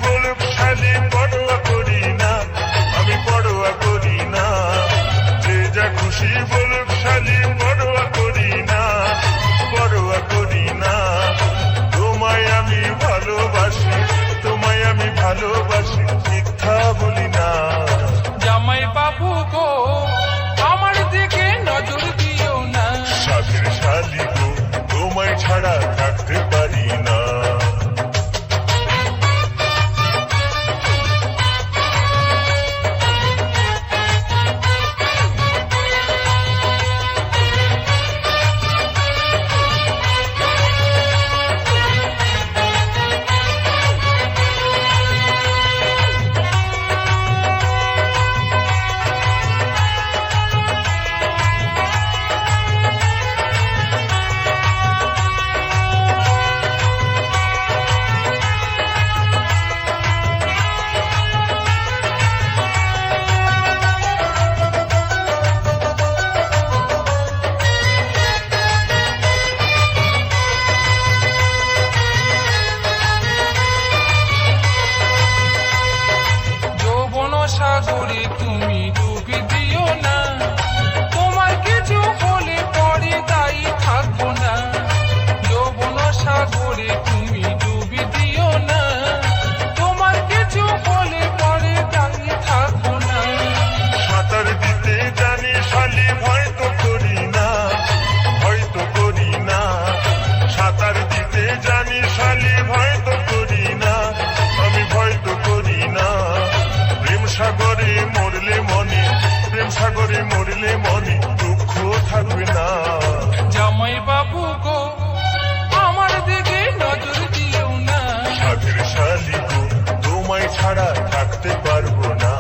বলুক শালি পরোয়া করি না, আমি পরোয়া করি না। যে যা খুশি বলুক শালি পরোয়া করি না, পরোয়া করি না। তোমায় আমি ভালোবাসি, তোমায় আমি ভালোবাসি, মিথ্যা বলি না। জামাই বাবু গো আমার দিকে নজর দিও না, সাধের শালি গো তোমায় ছাড়া থাকতে পারি না। সাগরে তুমি ডুবে দিও না, তোমার কিছু হলে পরে দায়ী থাকবো না। যৌবন সাগরে তুমি ডুবে দিও না, তোমার কিছু হলে পরে দায়ী থাকবো না। সাঁতার দিতে জানি শালি ভয় তো করি না, ভয় তো করি না। সাঁতার দিতে জানি শালি ভয় তো করি না, আমি ভয় তো করি না। প্রেম সাগরে মরলে মনে, প্রেম সাগরে মরলে মনে দুঃখ থাকবে না। জামাই বাবু গো আমার দিকে নজর দিও না, সাধের শালি গো তোমায় ছাড়া থাকতে পারবো না।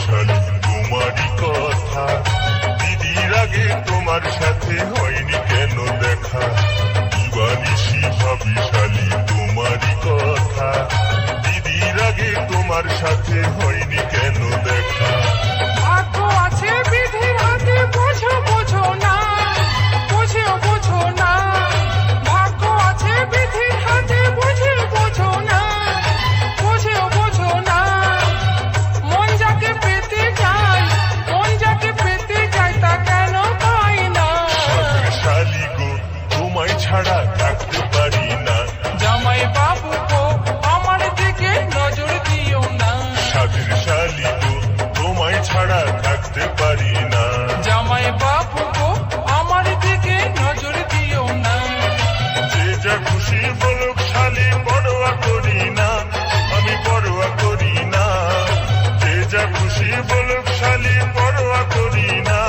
শালি তোমারই কথা, দিদির আগে তোমার সাথে হয়নি কেন দেখা। দিবানিশি ভাবি শালি তোমারই কথা, দিদির আগে তোমার সাথে হয়নি কেন দেখা। ভাগ্য আছে বিধির হাতে, বোঝো বোঝো না, বুঝেও বোঝো না। ভাগ্য আছে বিধির হাতে, বুঝে বোঝো না, বুঝেও বোঝো না। মন যাকে পেতে চায়, মন যাকে পেতে চায় তা কেন পাই না। সাধের শালি গো তোমায় ছাড়া থাকতে পারি না। জামাই বাবু গো আমার দিকে নজর দিও না, সাধের শালি গো তোমায় ছাড়া থাকতে পারি না। জামাই বাবু গো আমার দিকে নজর দিও না। যে যা খুশি বলুক শালি পরোয়া করি না, আমি পরোয়া করি না। যে যা খুশি বলুক শালি পরোয়া করি না,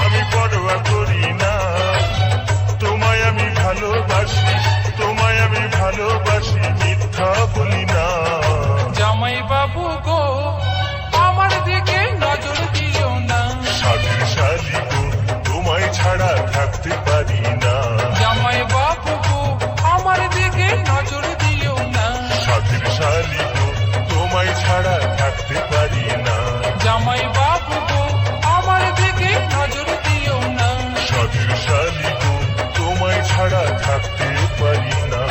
আমি পরোয়া করি না। তোমায় আমি ভালোবাসি, তোমায় আমি ভালোবাসি, মিথ্যা বলি না। জামাই বাবু গো আমার দিকে নজর দিও না, সাধের শালি গো তোমায় ছাড়া থাকতে পারি না। জামাই বাবু গো আমার দিকে নজর দিও না, সাধের শালি গো তোমায় ছাড়া থাকতে পারি না। জামাই বাবু গো আমার দিকে নজর দিও না। সাধের শালি গো তোমায় ছাড়া থাকতে পারি না।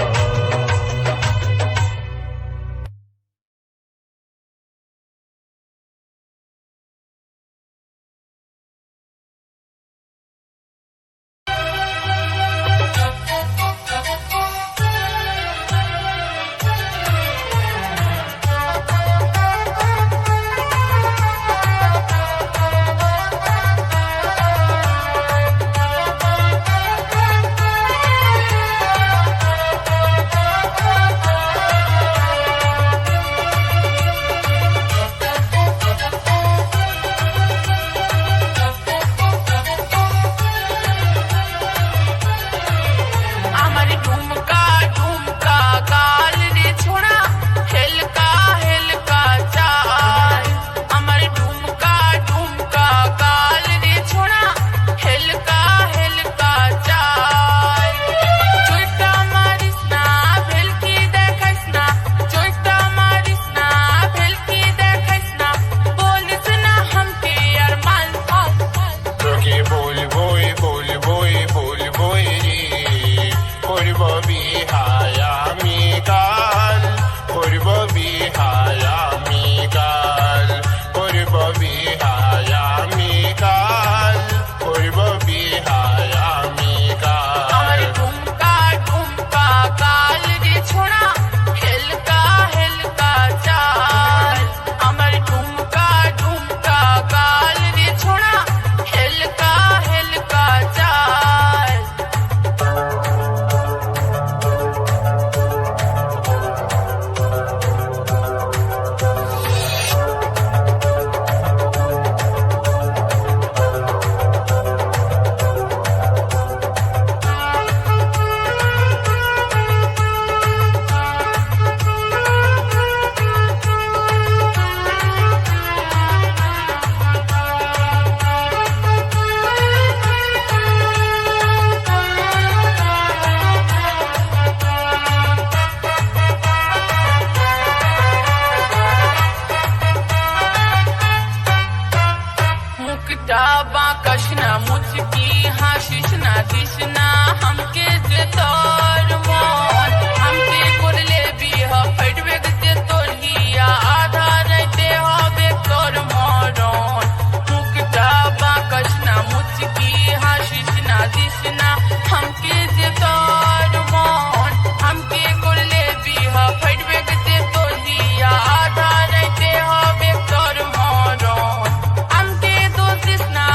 দিস না हमके যে তোর মন हमके করলে বিহ ফাইটবে যে তোর হিয়া আধা রাইতে হবে তোর মরণ মুখটা বাকস না মুচকি হাসিস না দিস না हमके যে তোর মন हमके করলে বিহ ফাইটবে যে তোর হিয়া আধা রাইতে হবে তোর মরণ हमके দোষ দিস না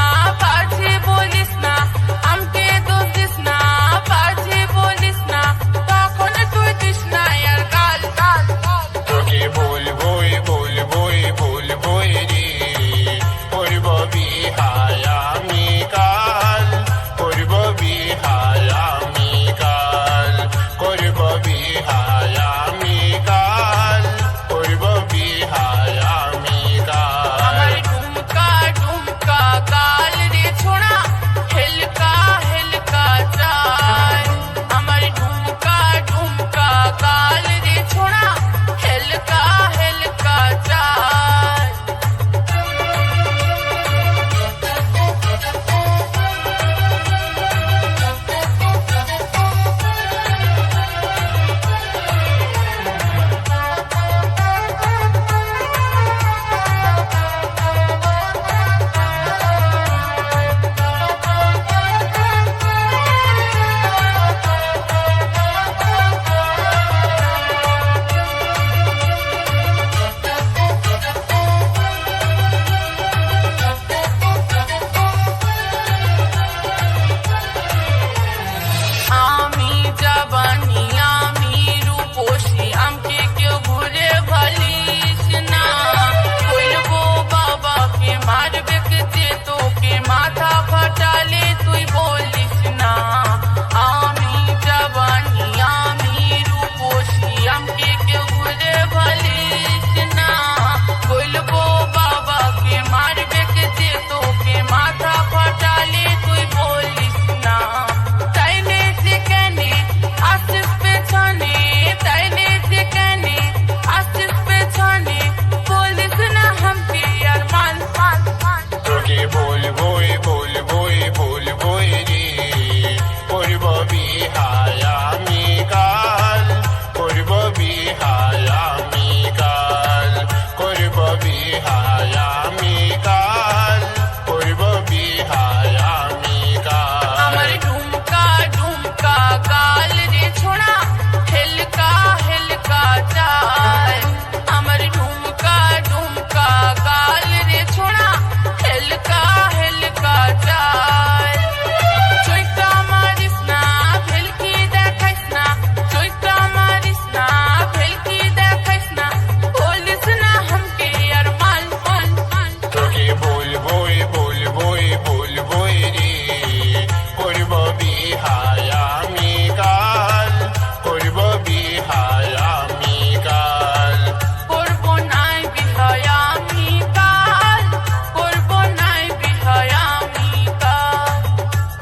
বাজে বলিস না हमके দোষ দিস না বাজে বলিস না তখন তুই দিস না আর গাল গাল গাল তোকে বলবোই বলবোই বলবোই রে করব বিহায় আমি কাল করব বিহায় আমি কাল করব বিহায় আমি কাল করব বিহায় আমি কাল আমার ঢুমকা ঢুমকা গাল রে ছোড়া হেলকা হেলকা চাই আমার ঢুমকা ঢুমকা গাল রে ছোড়া হেলকা হেলকা চাই আমি জাবানি আমি রূপসী আমকে কেউ ঘুরে ভালিস না বলবো বাবাকে মারবে যে তোকে মাথা ফাটালে তুই বলিস না আমি জাবানি আমি রূপসী আমকে কেউ ঘুরে ভালিস না বলবো বাবাকে মারবে যে তোকে মাথা ফাটালে তুই বলিস না তাইলে যেখানে আসিস পেছনে তাইলে যেখানে আসিস পেছনে বলিস না हमके यार मान मान मान তোকে বলবোই বলবোই বলবোই রে করব বিহায় আমি কাল করব বিহায় আমি কাল করব বিহায় আমি কাল করব বিহায় আমি কাল আমার ঢুমকা ঢুমকা গাল রে ছোড়া হেলকা হেলকা চাই আমার ঢুমকা ঢুমকা গাল রে ছোড়া হেলকা হেলকা চাই চৈতা মারিস না ভেলকি দেখাইস না চৈতা মারিস না ভেলকি দেখাইস না বলিস না हमके यार মান মান মান তোকে বলবোই বলবোই বলবোই রে করব বিহায় আমি কাল করব বিহায় আমি কাল করবো নাই বিহায় আমি কাল করবো নাই বিহায় আমি কাল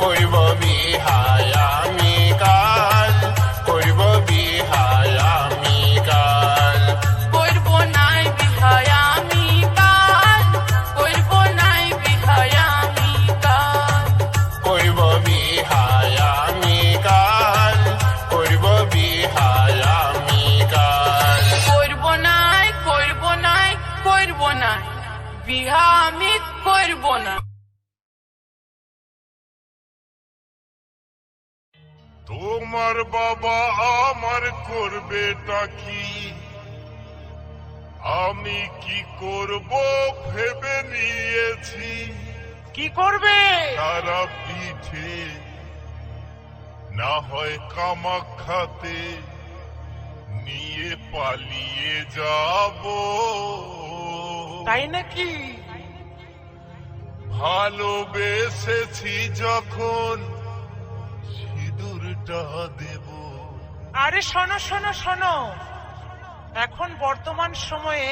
করব বিহায় আমি কাল করব বিহায় আমি কাল করবো নাই বিহায় আমি কাল করবো নাই বিহায় আমি কাল করব বিহায় আমি কাল করব বিহায় আমি কাল করবো নাই করবো নাই করবো নাই বিহা আমি করবো না তোমার বাবা আমার করবেটা কি আমি কি করব ভেবে নিয়েছি কি করবে তারা পিঠে না হয় কামাখ্যাতে নিয়ে পালিয়ে যাব তাই নাকি ভালোবেসেছি যখন সিঁদুরটা দেব আরে শোনো শোনো শোনো এখন বর্তমান সময়ে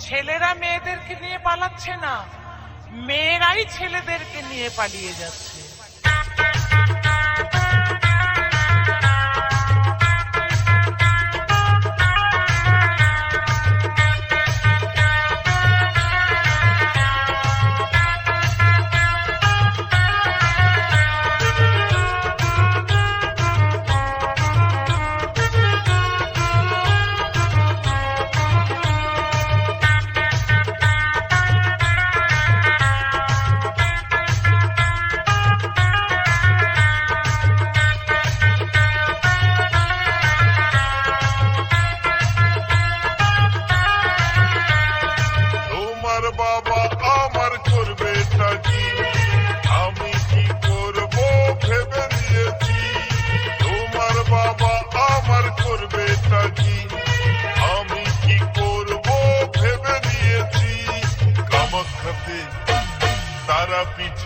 ছেলেরা মেয়েদেরকে নিয়ে পালাচ্ছে না মেয়েরাই ছেলেদেরকে নিয়ে পালিয়ে যাচ্ছে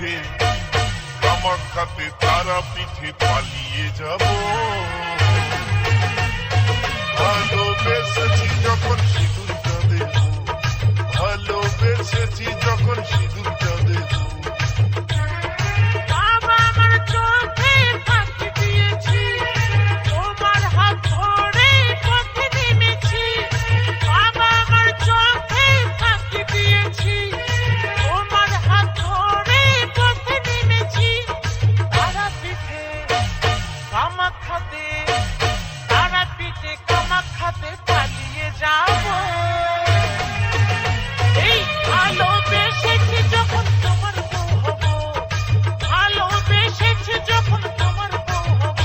পিঠে কামাখ্যাতে তারা পিঠে পালিয়ে যাব ভালোবেসেছি যখন সিঁদুরটা দেব ভালোবেসেছি যখন সিঁদুরটা দেব বাবা আমার চোখে ফাঁকি দিয়েছি তোমার হাত ধরে পথে নেমেছি বাবা আমার চোখে ফাঁকি দিয়েছি তোমার হাত ধরে পথে নেমেছি তারাপীঠে কামাখ্যাতে তারাপীঠে কামাখ্যাতে পালিয়ে যাব এই ভালোবেসেছি যখন তোমার বউ হব ভালোবেসেছি যখন তোমার বউ হব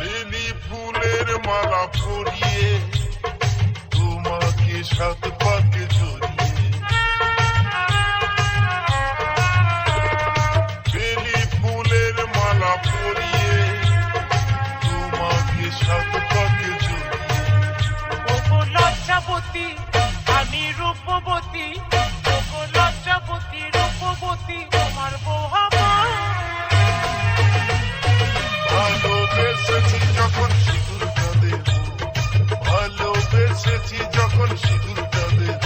বেলি ফুলের মালা পরিয়ে তোমাকে সাত পাকে জড়িয়ে বেলি ফুলের মালা পরিয়ে তোমাকে সাত পাকে জড়িয়ে ওগো লজ্জাবতী আমি রূপবতী ওগো লজ্জাবতী রূপবতী তোমার বউ হব ভালোবেসেছি যখন সিঁদুরটা দেব ভালোবেসেছি যখন সিঁদুরটা দেব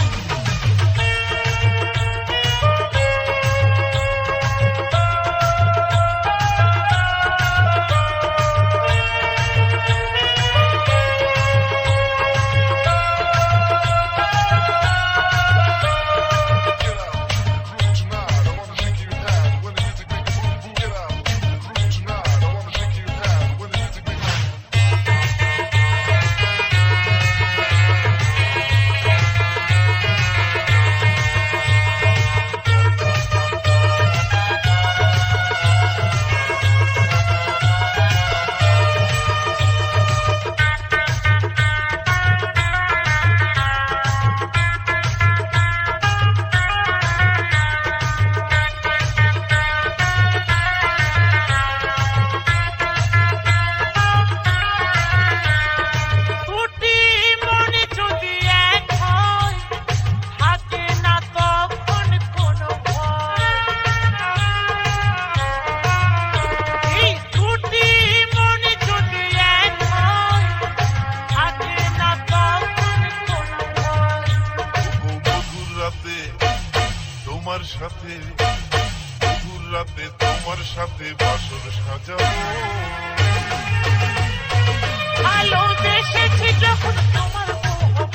দুটি মনে যদি এক হয় থাকে না তখন কোনো ভয় এই দুটি মনে যদি এক হয় থাকে না তখন কোনো ভয় মধুর রাতে তোমার সাথে মধুর রাতে তোমার সাথে বাসর সাজাবো ভালোবেসেছি যখন তোমার বউ হব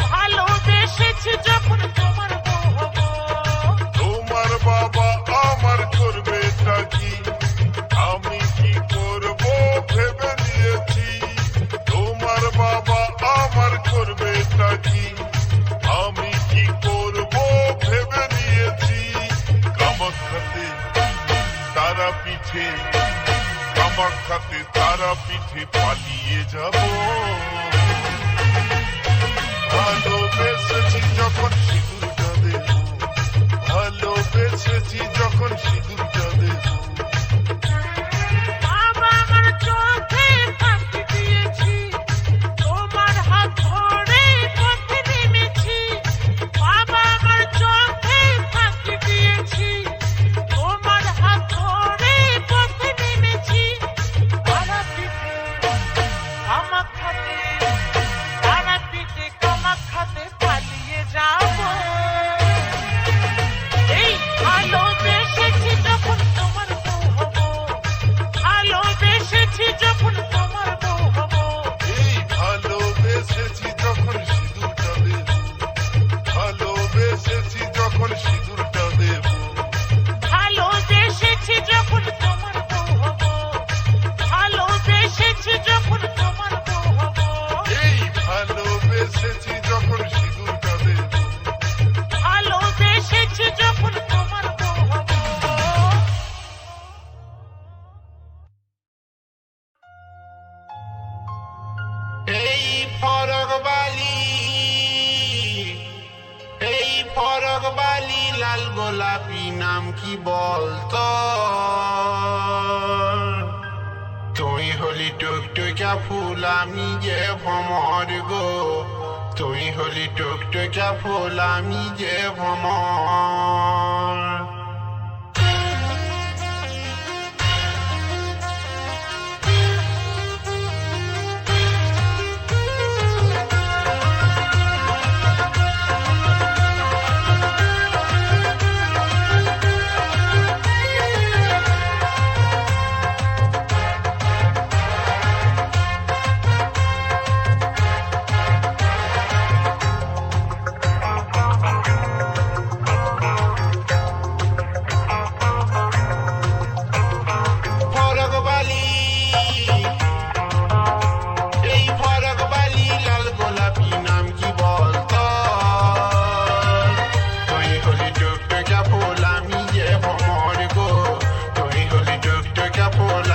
ভালোবেসেছি যখন তোমার বউ হব তোমার বাবা আমার করবে কি আমি কি করব ভেবে নিয়েছি তোমার বাবা আমার করবে কি আমি কি করব ভেবে নিয়েছি কামাখ্যাতে তারা পিঠে কামাখ্যাতে তারা পিঠে পালিয়ে যাব ভালোবেসেছি যখন সিঁদুরটা দেব ভালোবেসেছি যখন সিঁদুরটা দেব বাবা আমার চোখে ফাঁকি দিয়েছি তোমার হাত ধরে পথে নেমেছি বাবা আমার চোখে ফাঁকি দিয়েছি তোমার হাত ধরে পথে নেমেছি তারাপীঠে কামাখ্যাতে তারাপীঠে কামাখ্যাতে পালিয়ে যাব এই ভালোবেসেছি যখন লাল গোলাপি নাম কি বলতো তুই হলি টুকটুকা ফুল আমি যে ভ্রমর গো তুই হলি টুকটুকা ফুল আমি যে ভ্রমর ফুল